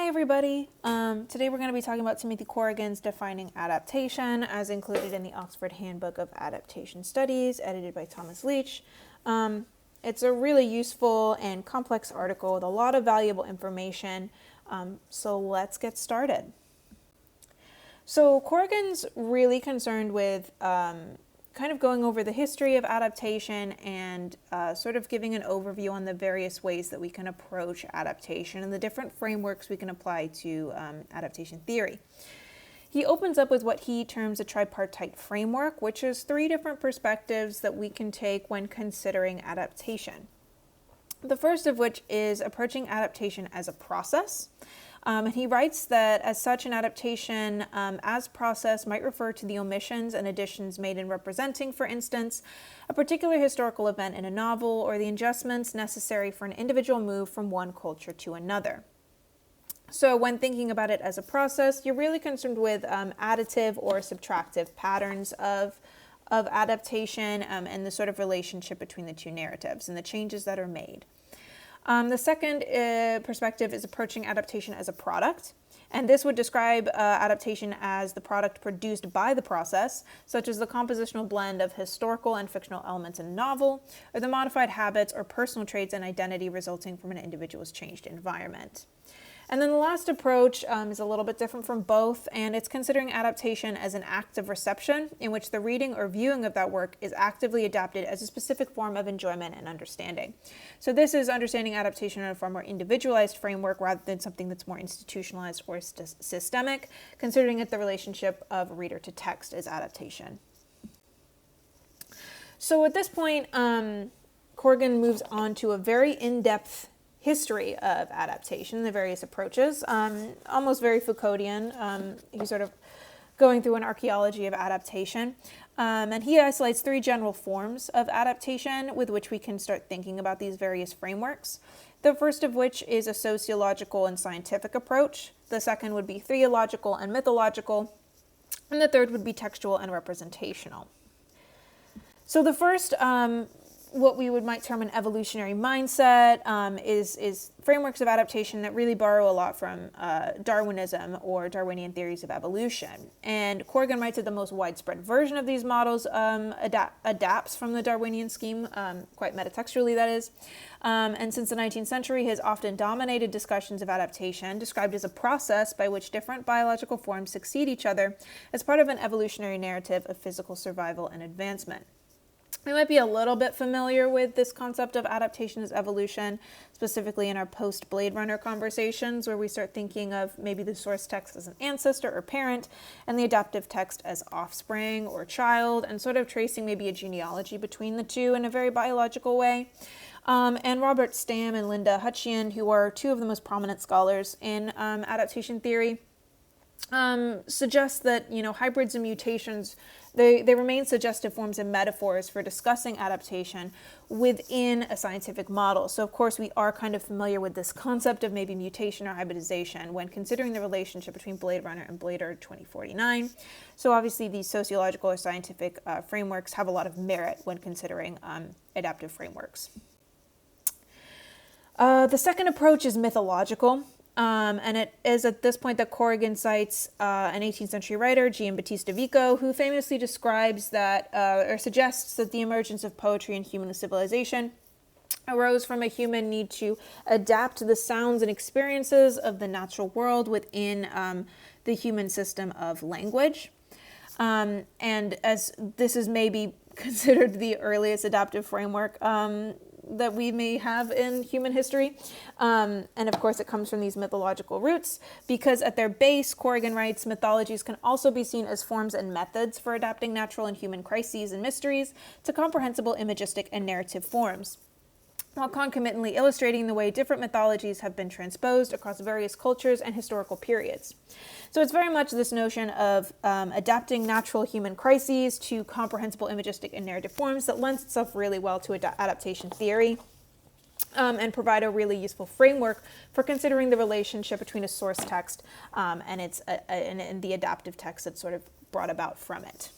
Hi everybody. Today we're going to be talking about Timothy Corrigan's Defining Adaptation as included in the Oxford Handbook of Adaptation Studies, edited by Thomas Leach. It's a really useful and complex article with a lot of valuable information, so let's get started. So Corrigan's really concerned with kind of going over the history of adaptation and sort of giving an overview on the various ways that we can approach adaptation and the different frameworks we can apply to adaptation theory. He opens up with what he terms a tripartite framework, which is three different perspectives that we can take when considering adaptation. The first of which is approaching adaptation as a process. And he writes that as such, an adaptation as process might refer to the omissions and additions made in representing, for instance, a particular historical event in a novel or the adjustments necessary for an individual move from one culture to another. So when thinking about it as a process, you're really concerned with additive or subtractive patterns of adaptation and the sort of relationship between the two narratives and the changes that are made. The second perspective is approaching adaptation as a product, and this would describe adaptation as the product produced by the process, such as the compositional blend of historical and fictional elements in a novel, or the modified habits or personal traits and identity resulting from an individual's changed environment. And then the last approach is a little bit different from both, and it's considering adaptation as an act of reception in which the reading or viewing of that work is actively adapted as a specific form of enjoyment and understanding. So this is understanding adaptation in a far more individualized framework rather than something that's more institutionalized or systemic, considering it the relationship of reader to text as adaptation. So at this point, Corrigan moves on to a very in-depth history of adaptation, the various approaches, almost very Foucauldian. He's sort of going through an archaeology of adaptation. And he isolates three general forms of adaptation with which we can start thinking about these various frameworks. The first of which is a sociological and scientific approach. The second would be theological and mythological. And the third would be textual and representational. So the first, what we might term an evolutionary mindset, is frameworks of adaptation that really borrow a lot from Darwinism or Darwinian theories of evolution. And Corrigan writes that the most widespread version of these models adapts from the Darwinian scheme, quite metatextually that is. And since the 19th century has often dominated discussions of adaptation, described as a process by which different biological forms succeed each other as part of an evolutionary narrative of physical survival and advancement. We might be a little bit familiar with this concept of adaptation as evolution, specifically in our post-Blade Runner conversations, where we start thinking of maybe the source text as an ancestor or parent, and the adaptive text as offspring or child, and sort of tracing maybe a genealogy between the two in a very biological way. And Robert Stam and Linda Hutchian, who are two of the most prominent scholars in adaptation theory, suggest that, hybrids and mutations, they remain suggestive forms and metaphors for discussing adaptation within a scientific model. So of course we are kind of familiar with this concept of maybe mutation or hybridization when considering the relationship between Blade Runner and Blade Runner 2049. So obviously these sociological or scientific frameworks have a lot of merit when considering adaptive frameworks. The second approach is mythological. And it is at this point that Corrigan cites an 18th century writer, Giambattista Vico, who famously describes that, or suggests that the emergence of poetry in human civilization arose from a human need to adapt the sounds and experiences of the natural world within the human system of language. And as this is maybe considered the earliest adaptive framework that we may have in human history. And of course it comes from these mythological roots because at their base, Corrigan writes, mythologies can also be seen as forms and methods for adapting natural and human crises and mysteries to comprehensible imagistic and narrative forms, while concomitantly illustrating the way different mythologies have been transposed across various cultures and historical periods. So it's very much this notion of adapting natural human crises to comprehensible imagistic and narrative forms that lends itself really well to adaptation theory and provide a really useful framework for considering the relationship between a source text and the adaptive text that's sort of brought about from it.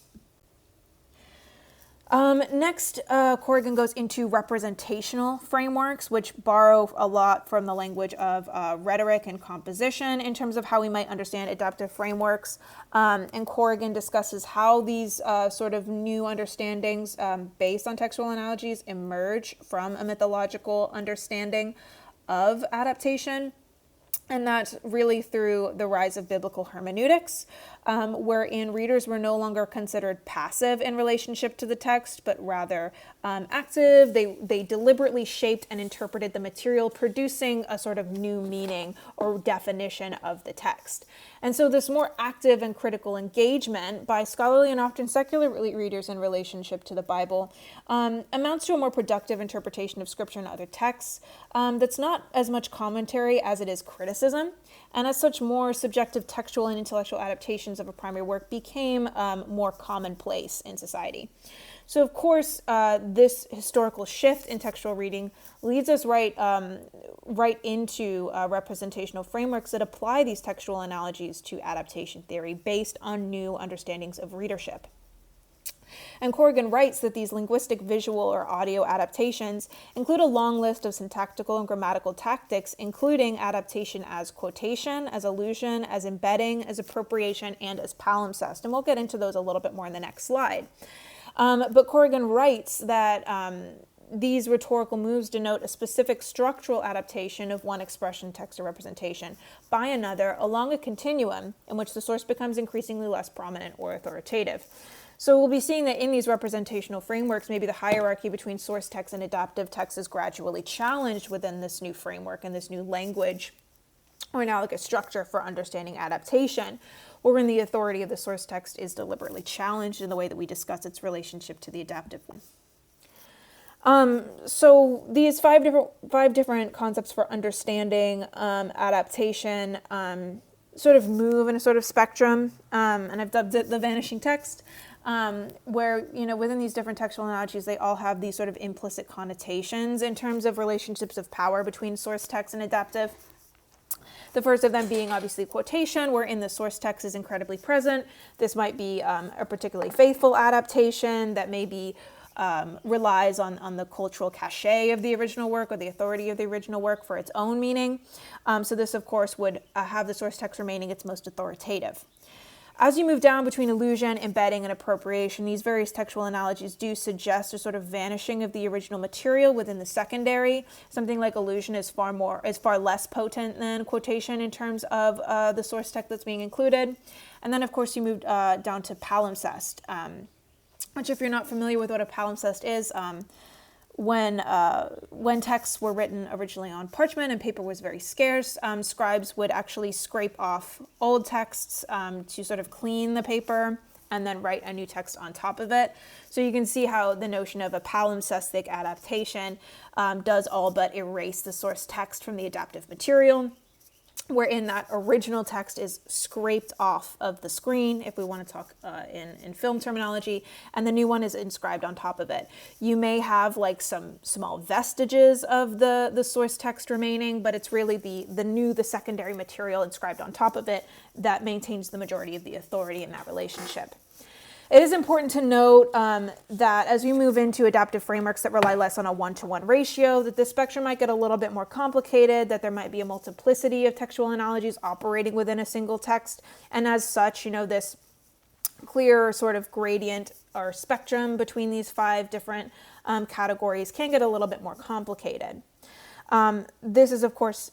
Next, Corrigan goes into representational frameworks, which borrow a lot from the language of rhetoric and composition in terms of how we might understand adaptive frameworks. And Corrigan discusses how these sort of new understandings based on textual analogies emerge from a mythological understanding of adaptation. And that's really through the rise of biblical hermeneutics, wherein readers were no longer considered passive in relationship to the text, but rather active. They deliberately shaped and interpreted the material, producing a sort of new meaning or definition of the text. And so this more active and critical engagement by scholarly and often secular readers in relationship to the Bible amounts to a more productive interpretation of Scripture and other texts that's not as much commentary as it is criticism. And as such, more subjective textual and intellectual adaptations of a primary work became more commonplace in society. So, of course, this historical shift in textual reading leads us right into representational frameworks that apply these textual analogies to adaptation theory based on new understandings of readership. And Corrigan writes that these linguistic, visual, or audio adaptations include a long list of syntactical and grammatical tactics, including adaptation as quotation, as allusion, as embedding, as appropriation, and as palimpsest. And we'll get into those a little bit more in the next slide. But Corrigan writes that these rhetorical moves denote a specific structural adaptation of one expression, text, or representation by another along a continuum in which the source becomes increasingly less prominent or authoritative. So we'll be seeing that in these representational frameworks, maybe the hierarchy between source text and adaptive text is gradually challenged within this new framework and this new language or analogous structure for understanding adaptation, wherein the authority of the source text is deliberately challenged in the way that we discuss its relationship to the adaptive one. So these five different concepts for understanding adaptation sort of move in a sort of spectrum, and I've dubbed it the vanishing text, where, within these different textual analogies, they all have these sort of implicit connotations in terms of relationships of power between source text and adaptive. The first of them being obviously quotation, wherein the source text is incredibly present. This might be a particularly faithful adaptation that maybe relies on the cultural cachet of the original work or the authority of the original work for its own meaning. So this, of course, would have the source text remaining its most authoritative. As you move down between allusion, embedding, and appropriation, these various textual analogies do suggest a sort of vanishing of the original material within the secondary. Something like allusion is far less potent than quotation in terms of the source text that's being included. And then, of course, you move down to palimpsest, which, if you're not familiar with what a palimpsest is, when texts were written originally on parchment and paper was very scarce, scribes would actually scrape off old texts to sort of clean the paper and then write a new text on top of it. So you can see how the notion of a palimpsestic adaptation does all but erase the source text from the adaptive material, wherein that original text is scraped off of the screen, if we want to talk in film terminology, and the new one is inscribed on top of it. You may have like some small vestiges of the source text remaining, but it's really the secondary material inscribed on top of it that maintains the majority of the authority in that relationship. It is important to note that as we move into adaptive frameworks that rely less on a one-to-one ratio, that the spectrum might get a little bit more complicated, that there might be a multiplicity of textual analogies operating within a single text. And as such, this clear sort of gradient or spectrum between these five different categories can get a little bit more complicated. This is, of course,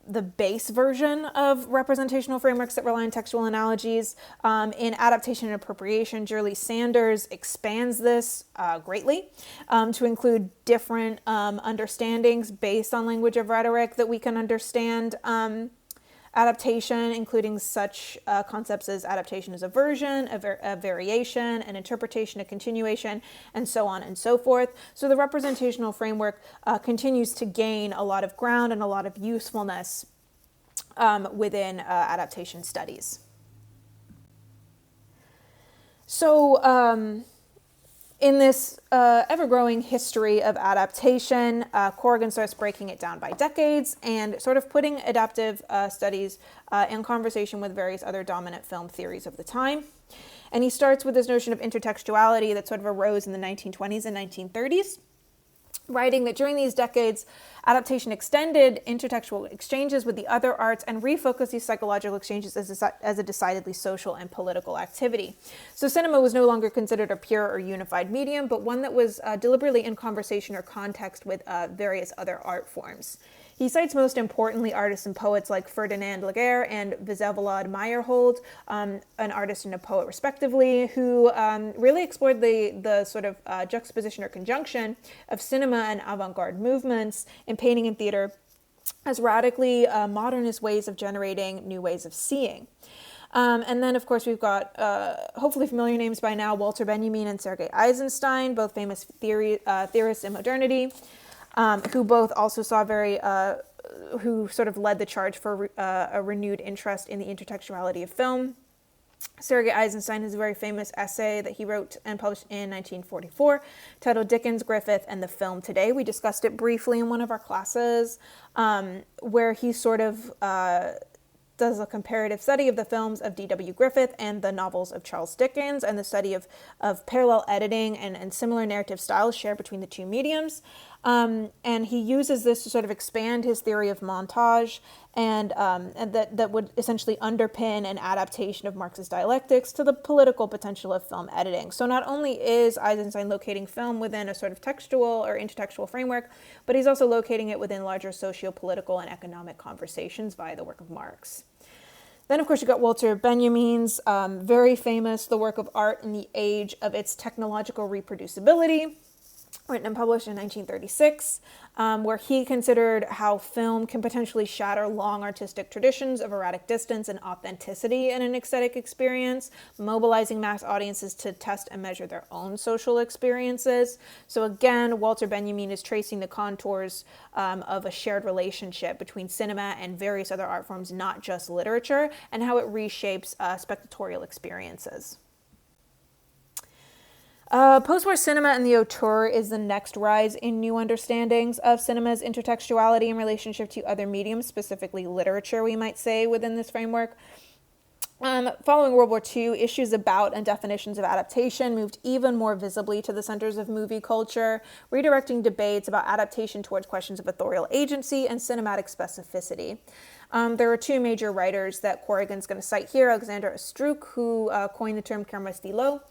the base version of representational frameworks that rely on textual analogies. In Adaptation and Appropriation, Shirley Sanders expands this greatly to include different understandings based on language of rhetoric that we can understand adaptation, including such concepts as adaptation as a version, a variation, an interpretation, a continuation, and so on and so forth. So the representational framework continues to gain a lot of ground and a lot of usefulness within adaptation studies. So in this ever-growing history of adaptation, Corrigan starts breaking it down by decades and sort of putting adaptive studies in conversation with various other dominant film theories of the time. And he starts with this notion of intertextuality that sort of arose in the 1920s and 1930s, writing that during these decades, adaptation extended intertextual exchanges with the other arts and refocused these psychological exchanges as a decidedly social and political activity. So cinema was no longer considered a pure or unified medium, but one that was deliberately in conversation or context with various other art forms. He cites most importantly artists and poets like Ferdinand Laguerre and Vsevolod Meyerhold, an artist and a poet respectively, who really explored the sort of juxtaposition or conjunction of cinema and avant-garde movements in painting and theater as radically modernist ways of generating new ways of seeing. And then, of course, we've got hopefully familiar names by now, Walter Benjamin and Sergei Eisenstein, both famous theorists in modernity, who both also saw who sort of led the charge for a renewed interest in the intertextuality of film. Sergei Eisenstein has a very famous essay that he wrote and published in 1944 titled Dickens, Griffith, and the Film Today. We discussed it briefly in one of our classes, where he sort of does a comparative study of the films of D.W. Griffith and the novels of Charles Dickens, and the study of parallel editing and similar narrative styles shared between the two mediums. And he uses this to sort of expand his theory of montage, and that would essentially underpin an adaptation of Marxist dialectics to the political potential of film editing. So not only is Eisenstein locating film within a sort of textual or intertextual framework, but he's also locating it within larger socio-political and economic conversations via the work of Marx. Then, of course, you've got Walter Benjamin's very famous The Work of Art in the Age of Its Technological Reproducibility, written and published in 1936, where he considered how film can potentially shatter long artistic traditions of erratic distance and authenticity in an aesthetic experience, mobilizing mass audiences to test and measure their own social experiences. So again, Walter Benjamin is tracing the contours of a shared relationship between cinema and various other art forms, not just literature, and how it reshapes spectatorial experiences. Post-war cinema and the auteur is the next rise in new understandings of cinema's intertextuality in relationship to other mediums, specifically literature, we might say, within this framework. Following World War II, issues about and definitions of adaptation moved even more visibly to the centers of movie culture, redirecting debates about adaptation towards questions of authorial agency and cinematic specificity. There are two major writers that Corrigan's going to cite here, Alexandre Astruc, who coined the term camera stylo,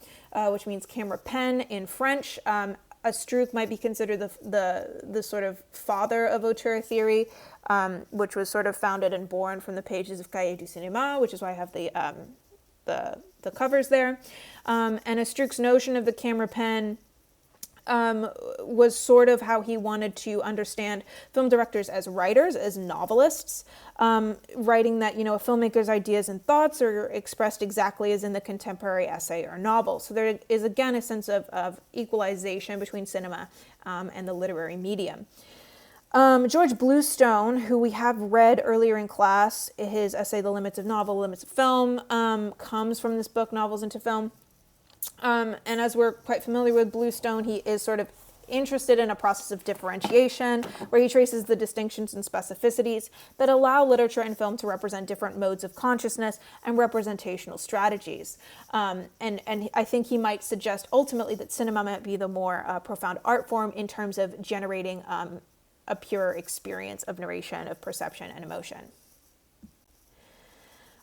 which means camera pen in French. Astruc might be considered the sort of father of auteur theory, which was sort of founded and born from the pages of Cahiers du Cinéma, which is why I have the covers there. And Astruc's notion of the camera pen was sort of how he wanted to understand film directors as writers, as novelists, writing that, a filmmaker's ideas and thoughts are expressed exactly as in the contemporary essay or novel. So there is, again, a sense of equalization between cinema and the literary medium. George Bluestone, who we have read earlier in class, his essay, The Limits of Novel, Limits of Film, comes from this book, Novels into Film. And as we're quite familiar with Bluestone, he is sort of interested in a process of differentiation where he traces the distinctions and specificities that allow literature and film to represent different modes of consciousness and representational strategies. And I think he might suggest ultimately that cinema might be the more profound art form in terms of generating a pure experience of narration, of perception, and emotion.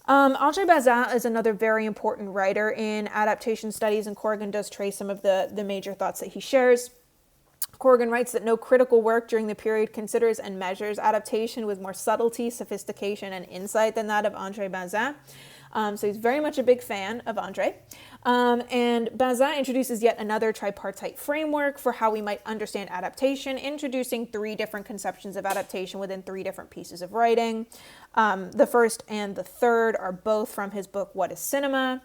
André Bazin is another very important writer in adaptation studies, and Corrigan does trace some of the major thoughts that he shares. Corrigan writes that no critical work during the period considers and measures adaptation with more subtlety, sophistication, and insight than that of André Bazin. So he's very much a big fan of André. And Bazin introduces yet another tripartite framework for how we might understand adaptation, introducing three different conceptions of adaptation within three different pieces of writing. The first and the third are both from his book, What is Cinema?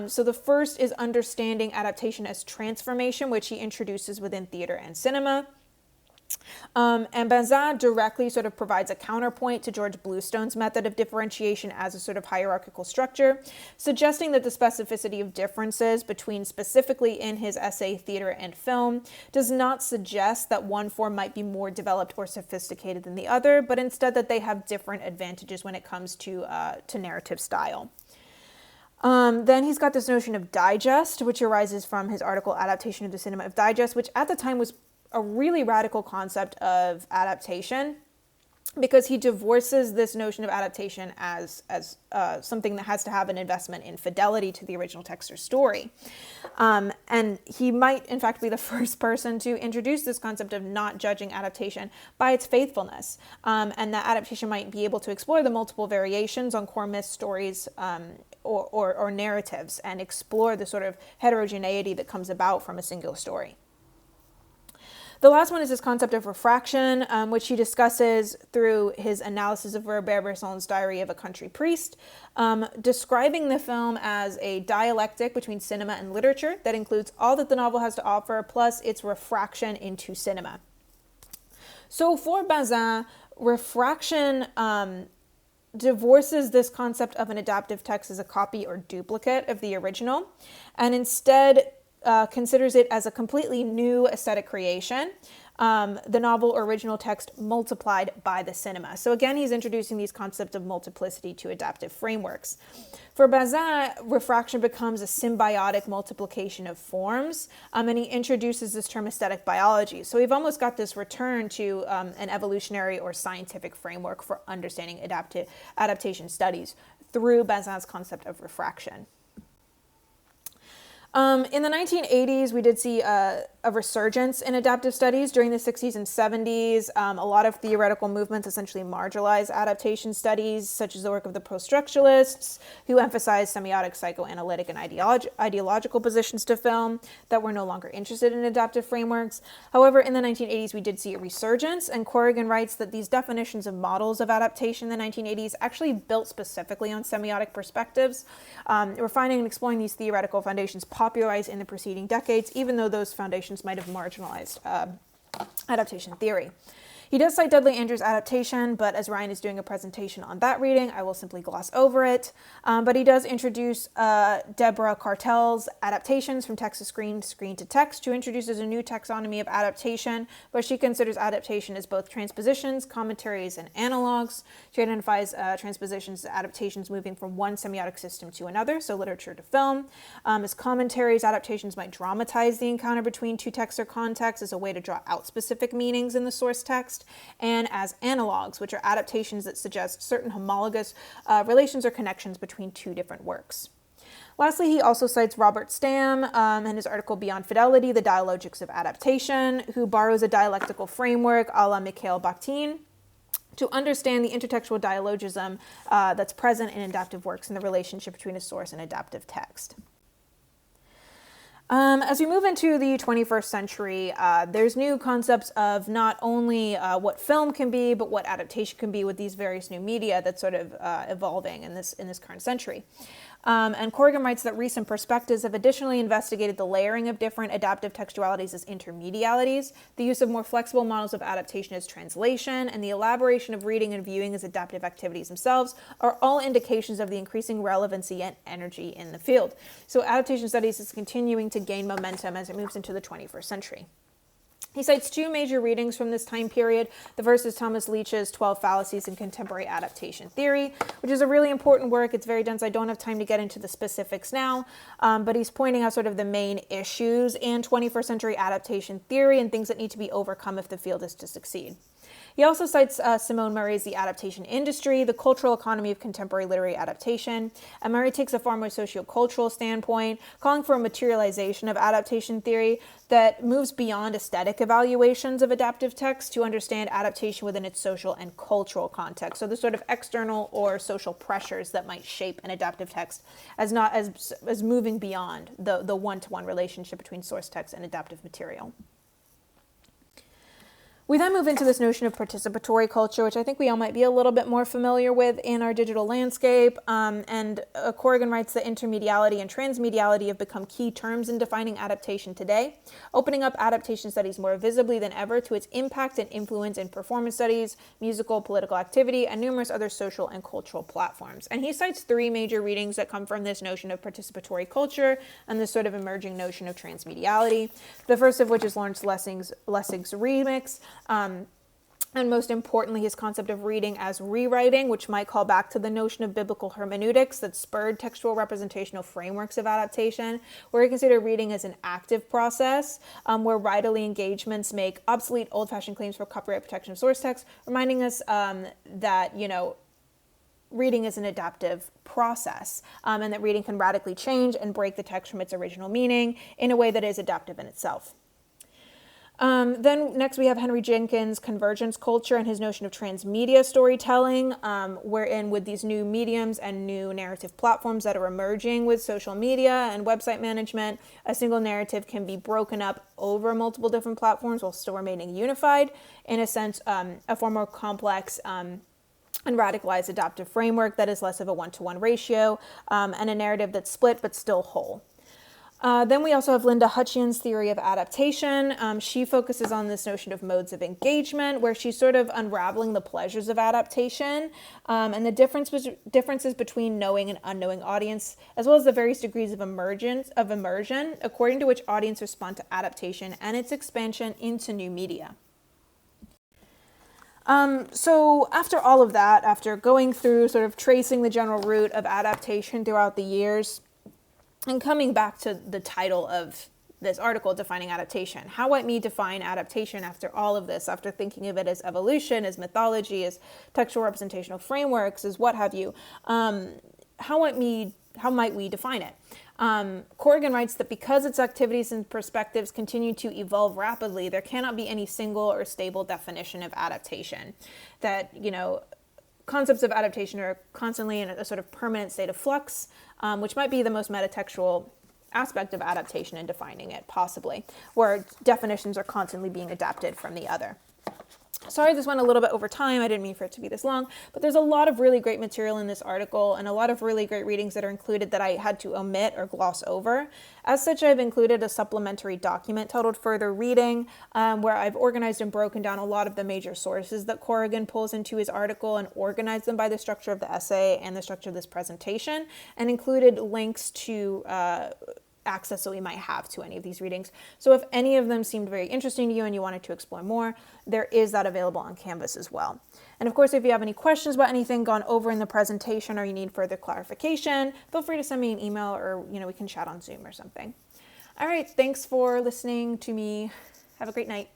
So the first is understanding adaptation as transformation, which he introduces within theater and cinema. And Bazin directly sort of provides a counterpoint to George Bluestone's method of differentiation as a sort of hierarchical structure, suggesting that the specificity of differences between specifically in his essay theater and film does not suggest that one form might be more developed or sophisticated than the other, but instead that they have different advantages when it comes to narrative style. Then he's got this notion of digest, which arises from his article Adaptation of the Cinema of Digest, which at the time was a really radical concept of adaptation, because he divorces this notion of adaptation as something that has to have an investment in fidelity to the original text or story. And he might, in fact, be the first person to introduce this concept of not judging adaptation by its faithfulness, and that adaptation might be able to explore the multiple variations on core myth stories or narratives, and explore the sort of heterogeneity that comes about from a single story. The last one is this concept of refraction, which he discusses through his analysis of Robert Bresson's Diary of a Country Priest, describing the film as a dialectic between cinema and literature that includes all that the novel has to offer, plus its refraction into cinema. So for Bazin, refraction divorces this concept of an adaptive text as a copy or duplicate of the original, and instead considers it as a completely new aesthetic creation, the novel or original text multiplied by the cinema. So again, he's introducing these concepts of multiplicity to adaptive frameworks. For Bazin, refraction becomes a symbiotic multiplication of forms, and he introduces this term aesthetic biology. So we've almost got this return to an evolutionary or scientific framework for understanding adaptation studies through Bazin's concept of refraction. In the 1980s, we did see a resurgence in adaptive studies. During the 60s and 70s, a lot of theoretical movements essentially marginalized adaptation studies, such as the work of the post-structuralists, who emphasized semiotic, psychoanalytic, and ideological positions to film that were no longer interested in adaptive frameworks. However, in the 1980s, we did see a resurgence, and Corrigan writes that these definitions of models of adaptation in the 1980s actually built specifically on semiotic perspectives, refining and exploring these theoretical foundations popularized in the preceding decades, even though those foundations might have marginalized adaptation theory. He does cite Dudley Andrews' Adaptation, but as Ryan is doing a presentation on that reading, I will simply gloss over it. But he does introduce Deborah Cartel's Adaptations from Text to Screen to Text, who introduces a new taxonomy of adaptation, but she considers adaptation as both transpositions, commentaries, and analogs. She identifies transpositions as adaptations moving from one semiotic system to another, so literature to film. As commentaries, adaptations might dramatize the encounter between two texts or contexts as a way to draw out specific meanings in the source text, and as analogs, which are adaptations that suggest certain homologous relations or connections between two different works. Lastly, he also cites Robert Stam in his article Beyond Fidelity, The Dialogics of Adaptation, who borrows a dialectical framework a la Mikhail Bakhtin to understand the intertextual dialogism that's present in adaptive works and the relationship between a source and adaptive text. As we move into the 21st century, there's new concepts of not only what film can be, but what adaptation can be with these various new media that's sort of evolving in this current century. And Corrigan writes that recent perspectives have additionally investigated the layering of different adaptive textualities as intermedialities, the use of more flexible models of adaptation as translation, and the elaboration of reading and viewing as adaptive activities themselves are all indications of the increasing relevancy and energy in the field. So adaptation studies is continuing to gain momentum as it moves into the 21st century. He cites two major readings from this time period. The first is Thomas Leach's 12 Fallacies in Contemporary Adaptation Theory, which is a really important work. It's very dense. I don't have time to get into the specifics now, but he's pointing out sort of the main issues in 21st century adaptation theory and things that need to be overcome if the field is to succeed. He also cites Simone Murray's The Adaptation Industry, the Cultural Economy of Contemporary Literary Adaptation. And Murray takes a far more sociocultural standpoint, calling for a materialization of adaptation theory that moves beyond aesthetic evaluations of adaptive text to understand adaptation within its social and cultural context. So the sort of external or social pressures that might shape an adaptive text as not as moving beyond the one-to-one relationship between source text and adaptive material. We then move into this notion of participatory culture, which I think we all might be a little bit more familiar with in our digital landscape. And Corrigan writes that intermediality and transmediality have become key terms in defining adaptation today, opening up adaptation studies more visibly than ever to its impact and influence in performance studies, musical, political activity, and numerous other social and cultural platforms. And he cites three major readings that come from this notion of participatory culture and this sort of emerging notion of transmediality. The first of which is Lawrence Lessig's Remix, And most importantly, his concept of reading as rewriting, which might call back to the notion of biblical hermeneutics that spurred textual representational frameworks of adaptation, where he considered reading as an active process, where writerly engagements make obsolete old-fashioned claims for copyright protection of source text, reminding us that, reading is an adaptive process, and that reading can radically change and break the text from its original meaning in a way that is adaptive in itself. Then next we have Henry Jenkins' convergence culture and his notion of transmedia storytelling, wherein with these new mediums and new narrative platforms that are emerging with social media and website management, a single narrative can be broken up over multiple different platforms while still remaining unified, in a sense, a far more complex and radicalized adaptive framework that is less of a one-to-one ratio, and a narrative that's split but still whole. Then we also have Linda Hutchian's theory of adaptation. She focuses on this notion of modes of engagement, where she's sort of unraveling the pleasures of adaptation, and the differences between knowing and unknowing audience, as well as the various degrees of immersion, according to which audience respond to adaptation and its expansion into new media. So after all of that, after going through sort of tracing the general route of adaptation throughout the years, and coming back to the title of this article, Defining Adaptation, how might we define adaptation after all of this, after thinking of it as evolution, as mythology, as textual representational frameworks, as what have you? How might we define it? Corrigan writes that because its activities and perspectives continue to evolve rapidly, there cannot be any single or stable definition of adaptation. That, concepts of adaptation are constantly in a sort of permanent state of flux, which might be the most metatextual aspect of adaptation and defining it, possibly, where definitions are constantly being adapted from the other. Sorry, this went a little bit over time. I didn't mean for it to be this long, but there's a lot of really great material in this article and a lot of really great readings that are included that I had to omit or gloss over. As such, I've included a supplementary document titled Further Reading, where I've organized and broken down a lot of the major sources that Corrigan pulls into his article and organized them by the structure of the essay and the structure of this presentation, and included links to access that we might have to any of these readings. So if any of them seemed very interesting to you and you wanted to explore more, there is that available on Canvas as well. And of course, if you have any questions about anything gone over in the presentation or you need further clarification, feel free to send me an email or, we can chat on Zoom or something. All right, thanks for listening to me. Have a great night.